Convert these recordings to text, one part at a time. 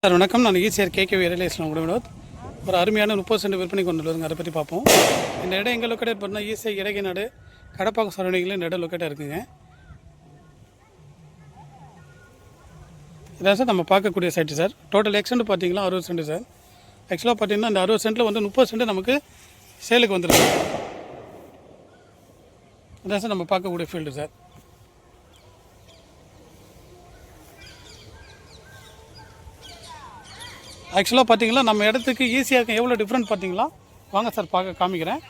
Sir வணக்கம். நான் ECR KK real estate Vinod. ஒரு அருமையான 30 சென்ட் விற்பனை கொண்டு வருங்க. அதை பற்றி பார்ப்போம். இந்த இடம் எங்கே லொக்கேட் பண்ணால் ஈசிஆர் இடையநாடு கடப்பாக்கம் சரௌண்டிங்கில் இந்த இடம் லொக்கேட்டாக இருக்குங்க. இதான் சார் நம்ம பார்க்கக்கூடிய சைட்டு சார். டோட்டல் எக்ஸ்டெண்ட் பார்த்தீங்கன்னா 60 சென்ட் சார். ஆக்சுவலாக பார்த்தீங்கன்னா இந்த 60 சென்ட்டில் வந்து 30 சென்ட் நமக்கு சேலுக்கு வந்துருக்கு. இதான் சார் நம்ம பார்க்கக்கூடிய ஃபீல்டு சார். ஆக்சுவலாக பார்த்தீங்களா நம்ம இடத்துக்கு ஈஸியாக இருக்கும். எவ்வளோ டிஃப்ரெண்ட் பார்த்தீங்களா? வாங்க சார் பார்க்க காமிக்கிறேன்.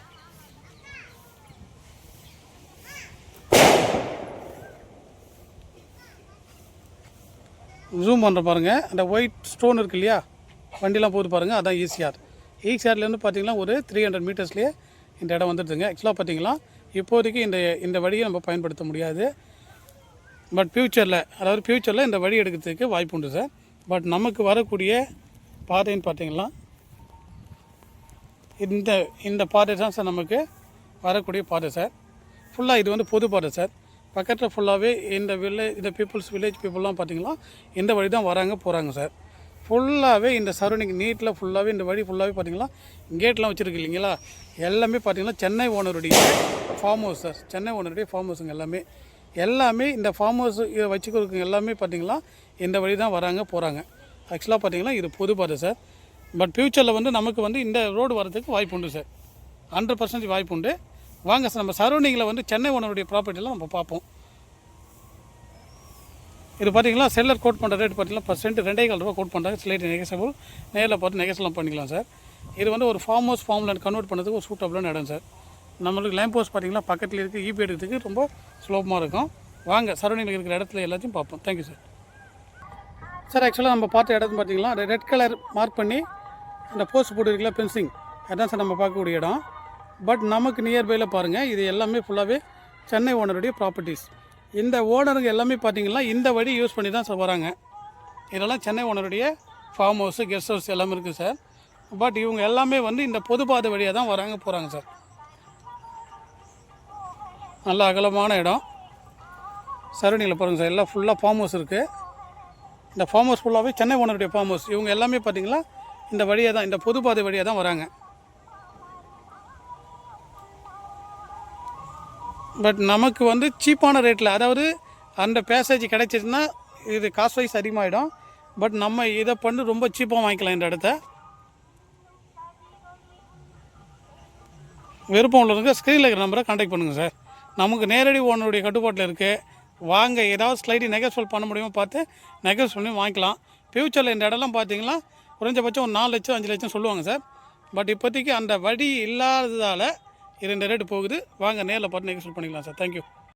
ஜூம் பண்ணுற பாருங்கள். அந்த ஒயிட் ஸ்டோன் இருக்குது இல்லையா, வண்டிலாம் போகுது பாருங்கள், அதான் ஈசிஆர்லேருந்து பார்த்தீங்கன்னா ஒரு 300 மீட்டர்ஸ்லேயே இந்த இடம் வந்துடுதுங்க. ஆக்சுவலாக பார்த்தீங்களா இப்போதைக்கு இந்த வழியை நம்ம பயன்படுத்த முடியாது. பட் ஃப்யூச்சரில் இந்த வழி எடுக்கிறதுக்கு வாய்ப்பு உண்டு சார். பட் நமக்கு வரக்கூடிய பாதைன்னு பார்த்தீங்கன்னா இந்த பாதை தான் சார் நமக்கு வரக்கூடிய பாதை சார். ஃபுல்லாக இது வந்து பொது பாதை சார். பக்கத்தில் ஃபுல்லாகவே இந்த வில்லேஜ் பீப்புளெலாம் பார்த்தீங்கன்னா இந்த வழி தான் வராங்க போகிறாங்க சார். ஃபுல்லாகவே இந்த சரௌண்டிங் நீட்டில் ஃபுல்லாகவே இந்த வழி ஃபுல்லாகவே பார்த்தீங்கன்னா கேட்லாம் வச்சுருக்கு இல்லைங்களா, எல்லாமே பார்த்தீங்கன்னா சென்னை ஓனருடைய ஃபார்ம் ஹவுஸ் சார். சென்னை ஓனருடைய ஃபார்ம் ஹவுஸுங்க எல்லாமே இந்த ஃபார்ம் ஹவுஸ் இதை வச்சுக்கிறதுக்கு எல்லாமே பார்த்தீங்கன்னா இந்த வழி தான் வராங்க போகிறாங்க. ஆக்சுவலாக பார்த்தீங்கன்னா இது பொது பாதை சார். பட் ஃப்யூச்சரில் வந்து நமக்கு வந்து இந்த ரோடு வரதுக்கு வாய்ப்பு உண்டு சார். 100% வாய்ப்பு உண்டு. வாங்க சார், நம்ம சரௌண்டிங்கில் வந்து சென்னை ஓனருடைய ப்ராப்பர்ட்டிலாம் நம்ம பார்ப்போம். இது பார்த்தீங்கன்னா செல்லர் கோட் பண்ணுற ரேட் பார்த்தீங்கன்னா % 2.25 ரூபா கோட் பண்ணுறாங்க. ஸ்லைட் நெகசபிள், நேரில் பார்த்து நெகசலாம் பண்ணிக்கலாம் சார். இது வந்து ஒரு ஃபார்ம் ஹவுஸ் ஃபார்ம்லேண்ட் கன்வெர்ட் பண்ணுறதுக்கு ஒரு சூட்டபிளான இடம் சார். நம்மளுக்கு லேம்ப் போஸ்ட் பார்த்தீங்கன்னா பக்கத்தில் இருக்குது. ஈபி எடுக்கிறதுக்கு ரொம்ப ஸ்லோப்பமாக இருக்கும். வாங்க சரௌண்டிங்கில் இருக்கிற இடத்துல எல்லாத்தையும் பார்ப்போம். Thank you sir. சார் ஆக்சுவலாக நம்ம பார்த்த இடத்துல பார்த்தீங்கன்னா ரெட் கலர் மார்க் பண்ணி அந்த போஸ்ட் போட்டுருக்கல ஃபென்சிங், அதுதான் சார் நம்ம பார்க்கக்கூடிய இடம். பட் நமக்கு நியர்பையில் பாருங்கள், இது எல்லாமே ஃபுல்லாகவே சென்னை ஓனருடைய ப்ராப்பர்ட்டிஸ். இந்த ஓனருக்கு எல்லாமே பார்த்தீங்கன்னா இந்த வழி யூஸ் பண்ணி தான் சார் வராங்க. இதெல்லாம் சென்னை ஓனருடைய ஃபார்ம் ஹவுஸு, கெஸ்ட் ஹவுஸ் எல்லாமே இருக்குது சார். பட் இவங்க எல்லாமே வந்து இந்த பொதுப்பாதை வழியாக தான் வராங்க போகிறாங்க சார். நல்ல அகலமான இடம். சரௌண்டிங்கில் பாருங்கள் சார், எல்லாம் ஃபுல்லாக ஃபார்ம் ஹவுஸ் இருக்குது. இந்த ஃபார்ம் ஹவுஸ் ஃபுல்லாகவே சென்னை ஓனருடைய ஃபார்ம் ஹவுஸ். இவங்க எல்லாமே பார்த்தீங்கன்னா இந்த வழியாக தான், இந்த பொதுப்பாதை வழியாக தான் வராங்க. பட் நமக்கு வந்து சீப்பான ரேட்டில், அதாவது அந்த பேசேஜ் கிடைச்சிதுன்னா இது காஸ்ட் வைஸ் அதிகமாகிடும். பட் நம்ம இதை பண்ணி ரொம்ப சீப்பாக வாங்கிக்கலாம் இந்த இடத்த. விருப்பம் உள்ளவங்க ஸ்க்ரீனில் இருக்கிற நம்பரை கான்டாக்ட் பண்ணுங்கள் சார். நமக்கு நேரடி ஓனருடைய கட்டுப்பாட்டில் இருக்குது. வாங்க, ஏதாவது ஸ்லைடி நெகோஷியேட் பண்ண முடியுமோ பார்த்து நெகோஷியேட் பண்ணி வாங்கிக்கலாம். ஃப்யூச்சரில் இந்த இடம்லாம் பார்த்தீங்கன்னா குறைஞ்சபட்சம் ஒரு 4 லட்சம் 5 லட்சம் சொல்லுவாங்க சார். பட் இப்போதைக்கு அந்த வழி இல்லாததால் 2 ரேட்டு போகுது. வாங்க நேரில் பார்த்து நெகோஷியேட் பண்ணிக்கலாம் சார். தேங்க்யூ.